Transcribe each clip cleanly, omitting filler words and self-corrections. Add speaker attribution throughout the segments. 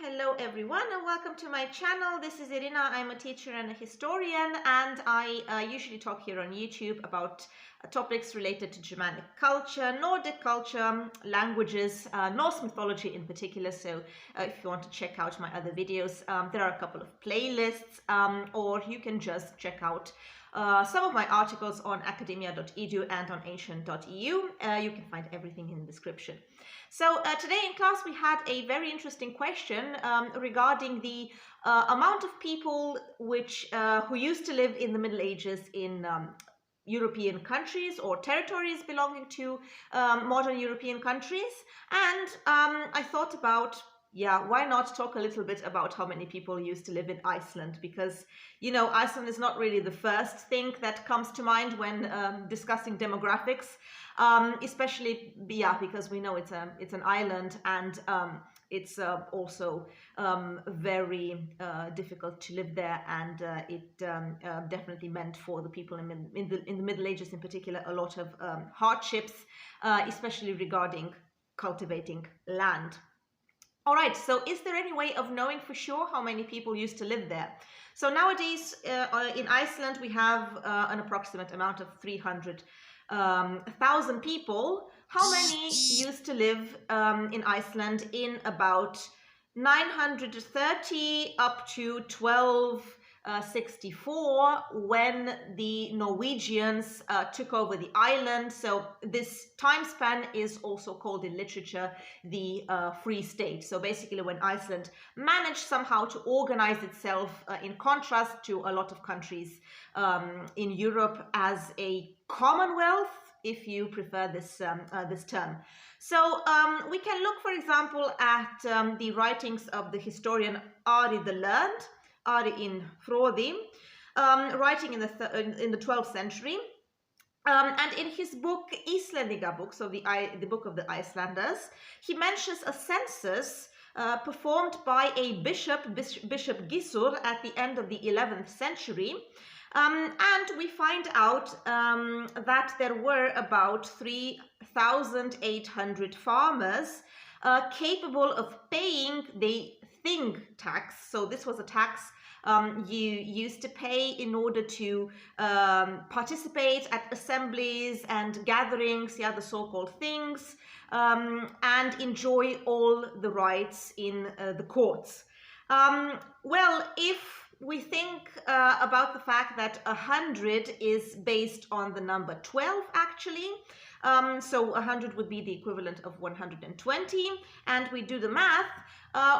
Speaker 1: Hello everyone and welcome to my channel. This is Irina. I'm a teacher and a historian, and I usually talk here on YouTube about topics related to Germanic culture, Nordic culture, languages, Norse mythology in particular. So if you want to check out my other videos, there are a couple of playlists, or you can just check out some of my articles on academia.edu and on ancient.eu. You can find everything in the description. So today in class we had a very interesting question regarding the amount of people who used to live in the Middle Ages in European countries or territories belonging to modern European countries. And I thought about, why not talk a little bit about how many people used to live in Iceland? Because, you know, Iceland is not really the first thing that comes to mind when discussing demographics, especially, because we know it's an island, and it's also very difficult to live there, and it definitely meant for the people in the Middle Ages in particular a lot of hardships, especially regarding cultivating land. All right, so is there any way of knowing for sure how many people used to live there? So nowadays in Iceland we have an approximate amount of 300,000 people. How many used to live in Iceland in about 930 up to 1264 when the Norwegians took over the island? So this time span is also called in literature the Free State. So basically when Iceland managed somehow to organize itself in contrast to a lot of countries in Europe as a commonwealth, if you prefer this term. So we can look, for example, at the writings of the historian Ari the Learned, Ari in Fróði, writing in the 12th century. And in his book Icelandic book, so the book of the Icelanders, he mentions a census performed by a bishop Gissur at the end of the 11th century. And we find out that there were about 3,800 farmers capable of paying the thing tax. So this was a tax you used to pay in order to participate at assemblies and gatherings, the so-called things, and enjoy all the rights in the courts. Well, if we think about the fact that 100 is based on the number 12, actually. So 100 would be the equivalent of 120. And we do the math,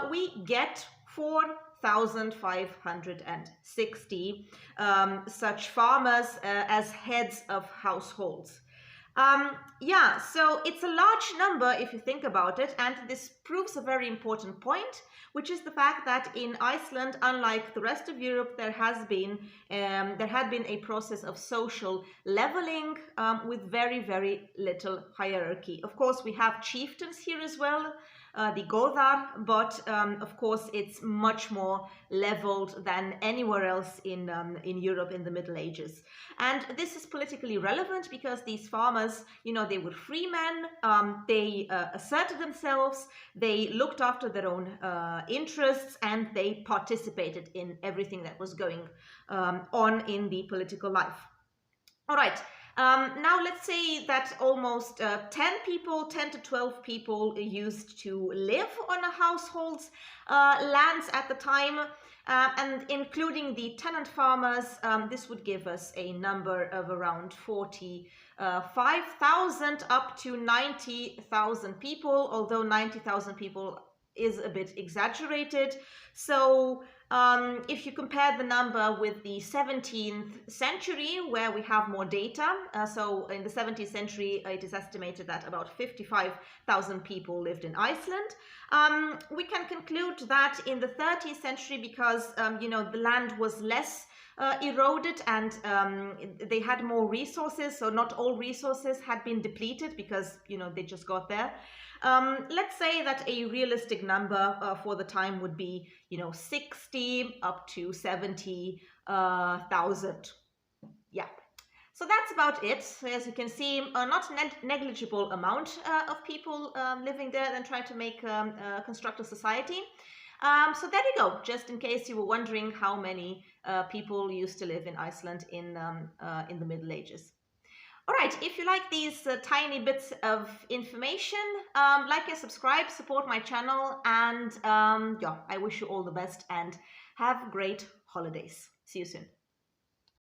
Speaker 1: we get 4,560 such farmers as heads of households. So it's a large number if you think about it, and this proves a very important point, which is the fact that in Iceland, unlike the rest of Europe, there had been a process of social leveling with very, very little hierarchy. Of course, we have chieftains here as well, the Goðar, but of course it's much more leveled than anywhere else in Europe in the Middle Ages. And this is politically relevant because these farmers, you know, they were free men, they asserted themselves, they looked after their own interests, and they participated in everything that was going on in the political life. All right. Now let's say that almost 10 to 12 people used to live on a household's lands at the time, and including the tenant farmers, this would give us a number of around 45,000 up to 90,000 people, although 90,000 people is a bit exaggerated. So if you compare the number with the 17th century, where we have more data, so in the 17th century it is estimated that about 55,000 people lived in Iceland. We can conclude that in the 13th century, because you know, the land was less eroded and they had more resources, so not all resources had been depleted because, you know, they just got there. Let's say that a realistic number for the time would be, you know, 60 up to 70,000. Yeah. So that's about it. As you can see, not negligible amount of people living there and trying to make construct a society. So there you go, just in case you were wondering how many people used to live in Iceland in the Middle Ages. All right, if you like these tiny bits of information, like and subscribe, support my channel, and yeah, I wish you all the best and have great holidays. See you soon.